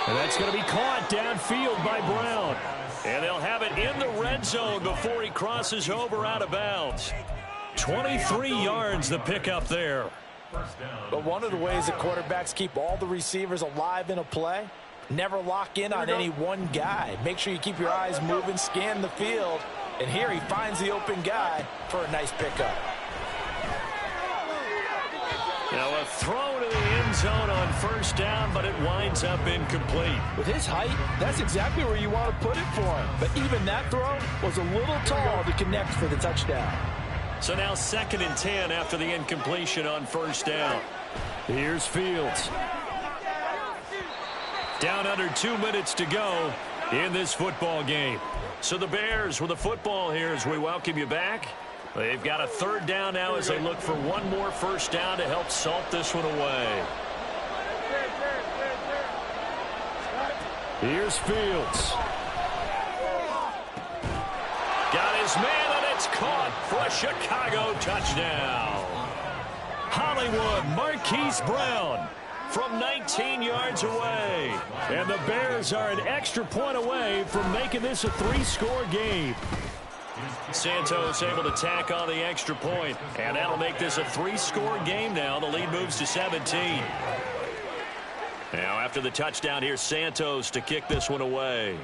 And that's going to be caught downfield by Brown. And they'll have it in the red zone before he crosses over out of bounds. 23 yards the pickup there. But one of the ways that quarterbacks keep all the receivers alive in a play, never lock in on any one guy. Make sure you keep your eyes moving, scan the field. And here he finds the open guy for a nice pickup. Now a throw to the end zone on first down, but it winds up incomplete. With his height, that's exactly where you want to put it for him. But even that throw was a little tall to connect for the touchdown. So now 2nd and 10 after the incompletion on first down. Here's Fields. Down under 2 minutes to go in this football game. So the Bears with the football here as we welcome you back. They've got a 3rd down now as they look for one more first down to help salt this one away. Here's Fields. Got his man, and it's caught for a Chicago touchdown. Hollywood Marquise Brown from 19 yards away. And the Bears are an extra point away from making this a 3-score game. Santos able to tack on the extra point, and that'll make this a 3-score game now. The lead moves to 17. Now after the touchdown, here's Santos to kick this one away.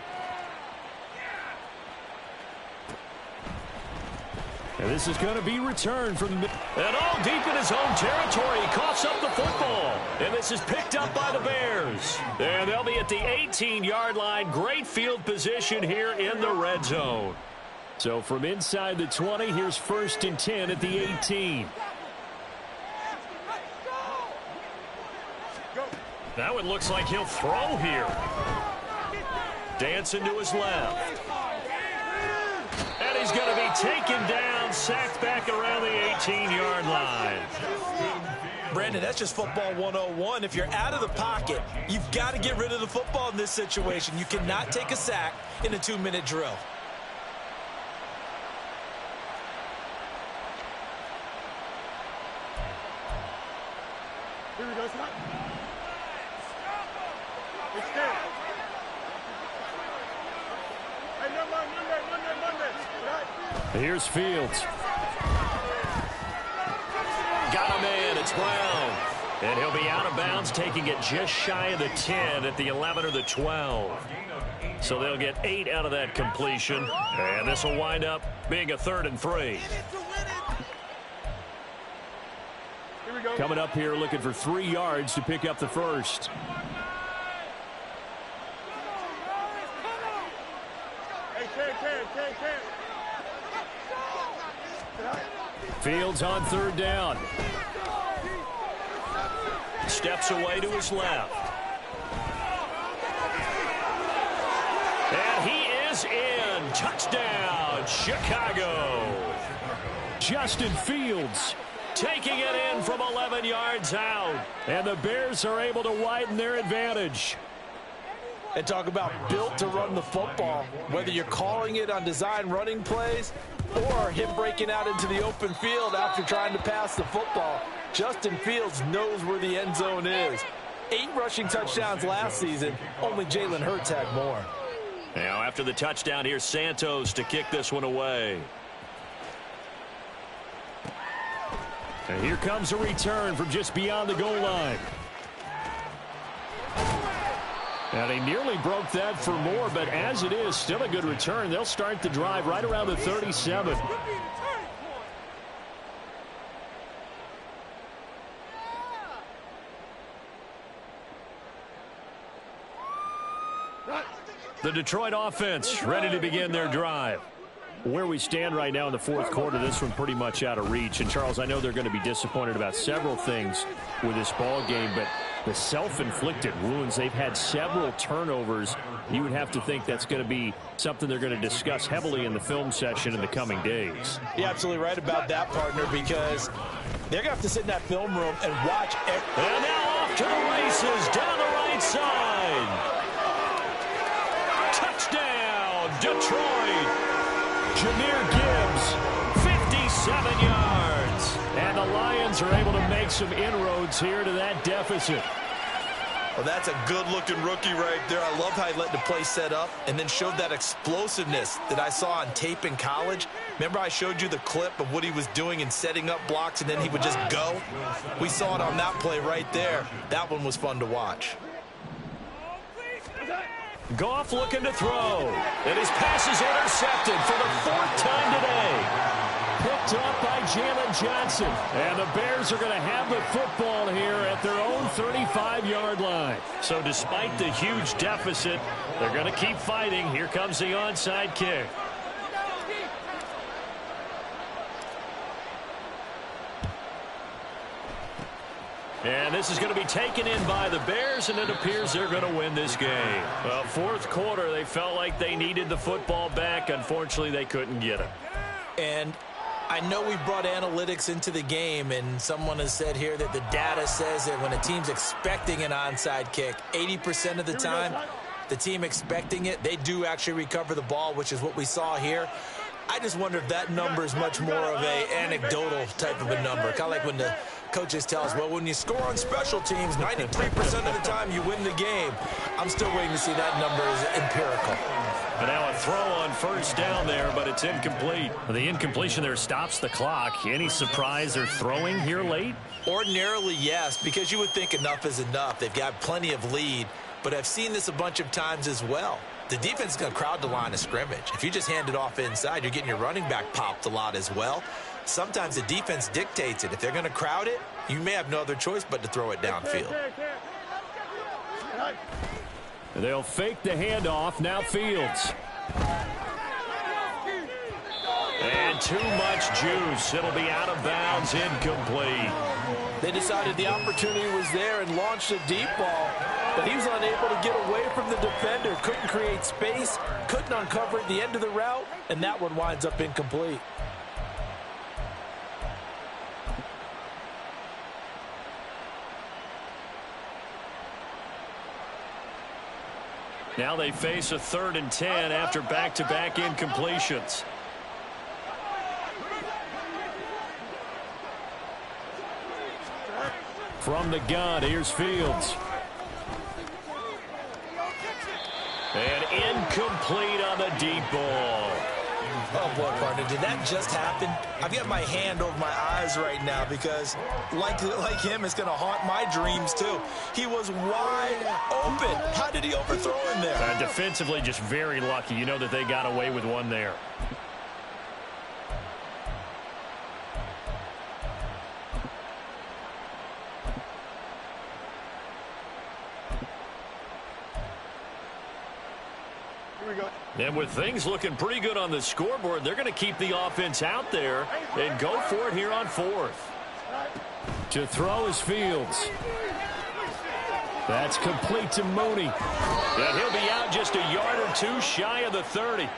And this is going to be returned from the... And all deep in his own territory, he coughs up the football. And this is picked up by the Bears. And they'll be at the 18-yard line. Great field position here in the red zone. So from inside the 20, here's 1st and 10 at the 18. That one looks like he'll throw here. Dancing to his left. And he's going to be taken down, sacked back around the 18-yard line. Brandon, that's just football 101. If you're out of the pocket, you've got to get rid of the football in this situation. You cannot take a sack in a 2-minute drill. Here we go, son. It's there. Hey, Monday. Right? Here's Fields. Got him in. It's Brown. And he'll be out of bounds, taking it just shy of the 10 at the 11 or the 12. So they'll get 8 out of that completion. And this will wind up being a 3rd and 3. Coming up here looking for 3 yards to pick up the first. Fields on 3rd down. Steps away to his left. And he is in. Touchdown, Chicago. Justin Fields taking it in from 11 yards out. And the Bears are able to widen their advantage. And talk about built to run the football. Whether you're calling it on design running plays or him breaking out into the open field after trying to pass the football, Justin Fields knows where the end zone is. 8 rushing touchdowns last season. Only Jalen Hurts had more. Now after the touchdown, here's Santos to kick this one away. And here comes a return from just beyond the goal line. And he nearly broke that for more, but as it is, still a good return. They'll start the drive right around the 37. The Detroit offense ready to begin their drive. Where we stand right now in the fourth quarter, this one pretty much out of reach. And, Charles, I know they're going to be disappointed about several things with this ball game, but the self-inflicted wounds, they've had several turnovers. You would have to think that's going to be something they're going to discuss heavily in the film session in the coming days. You're absolutely right about that, partner, because they're going to have to sit in that film room and watch. And now off to the races down the right side. Touchdown, Detroit. Jahmyr Gibbs, 57 yards. And the Lions are able to make some inroads here to that deficit. Well, that's a good-looking rookie right there. I love how he let the play set up and then showed that explosiveness that I saw on tape in college. Remember I showed you the clip of what he was doing and setting up blocks, and then he would just go? We saw it on that play right there. That one was fun to watch. Goff looking to throw. And his pass is intercepted for the 4th time today. Picked up by Jalen Johnson. And the Bears are going to have the football here at their own 35-yard line. So despite the huge deficit, they're going to keep fighting. Here comes the onside kick. And this is going to be taken in by the Bears, and it appears they're going to win this game. Well, fourth quarter, they felt like they needed the football back. Unfortunately, they couldn't get it. And I know we brought analytics into the game, and someone has said here that the data says that when a team's expecting an onside kick, 80% of the time, the team expecting it, they do actually recover the ball, which is what we saw here. I just wonder if that number is much more of an anecdotal type of a number. Kind of like when the coaches tell us, well, when you score on special teams, 93% of the time you win the game. I'm still waiting to see that number is empirical. And now a throw on first down there, but it's incomplete. The incompletion there stops the clock. Any surprise they're throwing here late? Ordinarily, yes, because you would think enough is enough. They've got plenty of lead, but I've seen this a bunch of times as well. The defense is going to crowd the line of scrimmage. If you just hand it off inside, you're getting your running back popped a lot as well. Sometimes the defense dictates it. If they're going to crowd it, you may have no other choice but to throw it downfield. They'll fake the handoff. Now Fields. And too much juice. It'll be out of bounds, incomplete. They decided the opportunity was there and launched a deep ball, but he was unable to get away from the defender. Couldn't create space, couldn't uncover at the end of the route, and that one winds up incomplete. Now they face a 3rd and 10 after back-to-back incompletions. From the gun, here's Fields. And incomplete on the deep ball. Oh, boy, partner, did that just happen? I've got my hand over my eyes right now because, like him, it's going to haunt my dreams, too. He was wide open. How did he overthrow him there? Defensively, just very lucky. You know that they got away with one there. And with things looking pretty good on the scoreboard, they're going to keep the offense out there and go for it here on 4th. To throw is Fields. That's complete to Mooney. And he'll be out just a yard or two shy of the 30.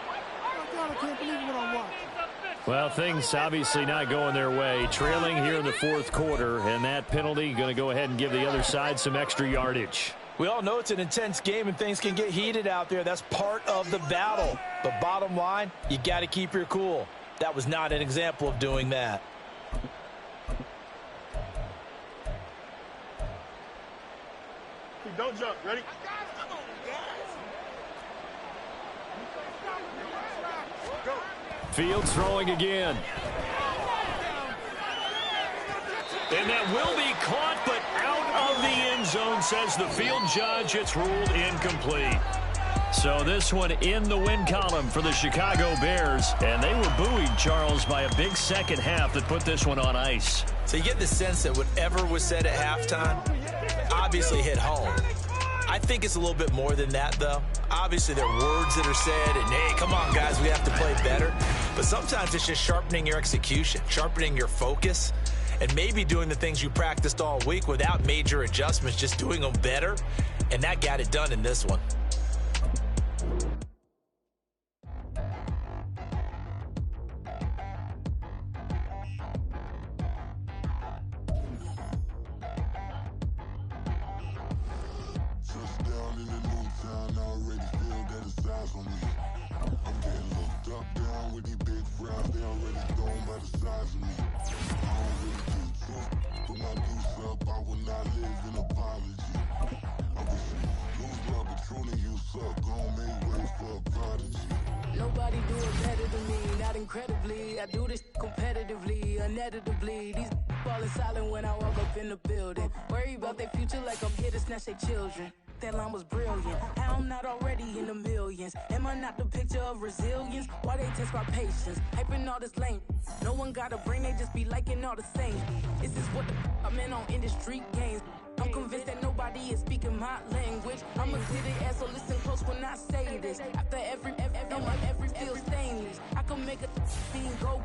Well, things obviously not going their way. Trailing here in the fourth quarter, and that penalty going to go ahead and give the other side some extra yardage. We all know it's an intense game and things can get heated out there. That's part of the battle. But bottom line, you got to keep your cool. That was not an example of doing that. Don't jump. Ready? Go. Fields throwing again. And that will be caught, but out of the end zone, says the field judge. It's ruled incomplete. So this one in the win column for the Chicago Bears. And they were buoyed, Charles, by a big second half that put this one on ice. So you get the sense that whatever was said at halftime obviously hit home. I think it's a little bit more than that, though. Obviously, there are words that are said, and, hey, come on, guys, we have to play better. But sometimes it's just sharpening your execution, sharpening your focus, and maybe doing the things you practiced all week without major adjustments, just doing them better. And that got it done in this one. Nobody do it better than me, not incredibly. I do this competitively, uneditably. These falling silent when I walk up in the building. Worry about their future like I'm here to snatch their children. That line was brilliant. How I'm not already in the millions. Am I not the picture of resilience? Why they test my patience? Hyping all this lame. No one got a brain, they just be liking all the same. Is this what the I'm in on industry games? I'm convinced that nobody is speaking my language. I'm a exhibit ass, so listen close when I say this. After every feel stainless. I can make a scene go.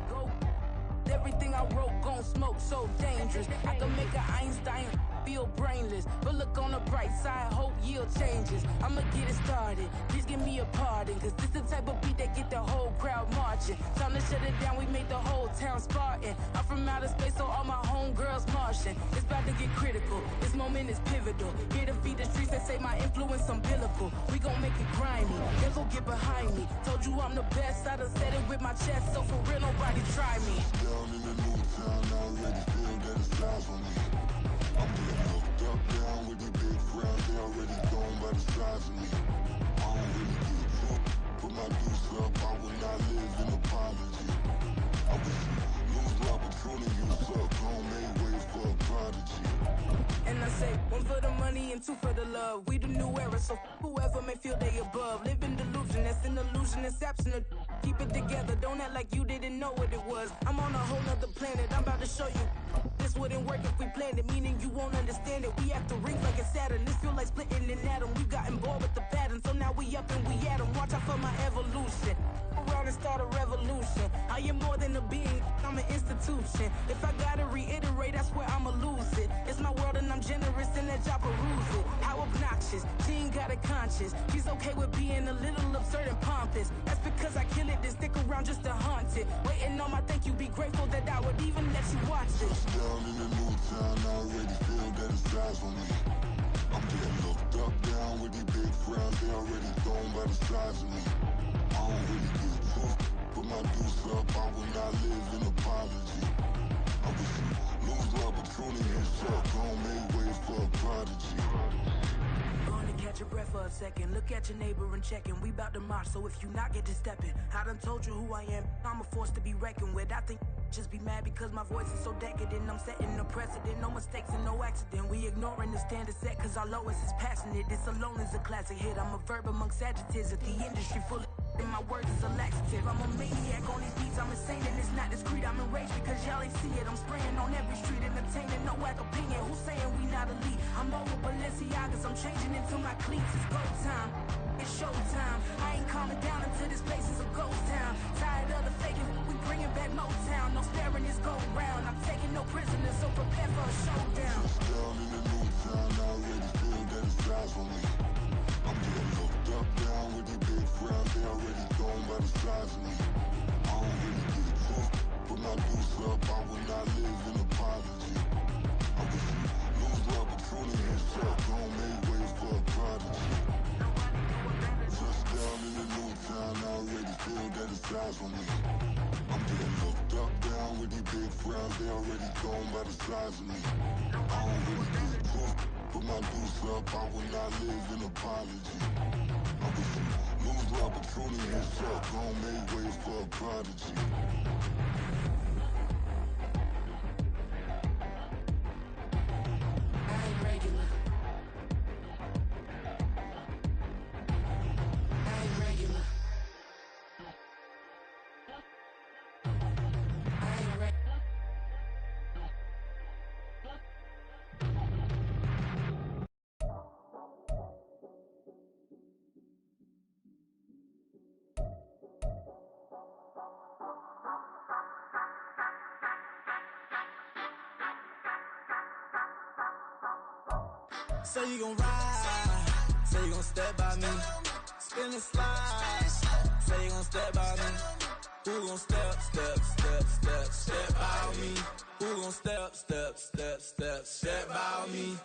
Everything I wrote gon' smoke, so dangerous. I can make an Einstein feel brainless. But look on the bright side, hope yield changes. I'ma get it started, please give me a pardon. Cause this the type of beat that get the whole crowd marching. Time to shut it down, we made the whole town Spartan. I'm from outer space, so all my homegirls Martian. It's about to get critical, this moment is pivotal. Here to feed the streets that say my influence umbilical. We gon' make it grimy, they gon' get behind me. Told you I'm the best, I done said it with my chest. So for real, nobody try me. Down in the new town, I already feel that it's time for me. I'm getting hooked up down with the big crowd, they already gone by the size of me. I don't really get took, put my deuce up, I will not live in apology. I wish you lose the opportunity, you suck, gon' make way for a prodigy. And I say, one for the money and two for the love. We the new era, so whoever may feel they above. Live in delusion, that's an illusion, it's absent. Keep it together, don't act like you didn't know what it was. I'm on a whole nother planet, I'm about to show you. This wouldn't work if we planned it, meaning you won't understand it. We have to rings like it's Saturn, this feel like splitting an atom. We got involved with the pattern, so now we up and we at 'em. Watch out for my evolution. Around and start a revolution. I am more than a being, I'm an institution. If I gotta reiterate, that's where I'ma lose it. It's my world and I'm generous in that job peruse it. How obnoxious, she ain't got a conscience. She's okay with being a little absurd and pompous. That's because I kill it, then stick around just to haunt it. Waiting on my thank you, be grateful that I would even let you watch this. Down in the new town, I already feel that it's time for me. I'm getting looked up down with the big crowd, they already gone by the size of me. I don't really get took, put my deuce up, I will not live in apology. I wish you lose the opportunity, you suck, gon' make way for a prodigy. Gonna catch your breath for a second. Look at your neighbor and checking. We bout to march, so if you not get to stepping. I done told you who I am. I'm a force to be reckoned with. I think just be mad because my voice is so decadent. I'm setting a precedent. No mistakes and no accident. We ignoring the standard set cause our lowest is passionate. This alone is a classic hit. I'm a verb amongst adjectives. If the industry full of and my words is a laxative. I'm a maniac on these beats, I'm insane and it's not discreet. I'm enraged because y'all ain't see it. I'm spraying on every street, entertaining, no whack opinion. Who's saying we not elite? I'm over Balenciagas, I'm changing into my cleats. It's go time, it's show time. I ain't calming down until this place is a ghost town. Tired of the faking, we bringing back Motown. No sparing this go round. I'm taking no prisoners, so prepare for a showdown. Down in the new town, I already feel that it's time for me. I'm getting hooked up down with the big crowd, they already gone by the size of me. I don't really get took, put my deuce up, I will not live in apology. I wish you lose the opportunity, you suck, gon' make way for a size on me. I'm getting looked up, down with these big frowns. They already gone by the size of me. I don't really give a fuck. Put my deuce up, I will not live in apology. I wish you lose my opportunity, fuck, gon' make way for a prodigy. Say you gon' ride, say you gon' step by me, spin and slide, say you gon' step by me, who gon' step by me, who gon' step by me.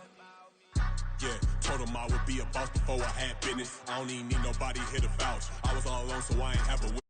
Yeah, told him I would be a boss before I had business. I don't even need nobody here to vouch. I was all alone, so I ain't have a witness.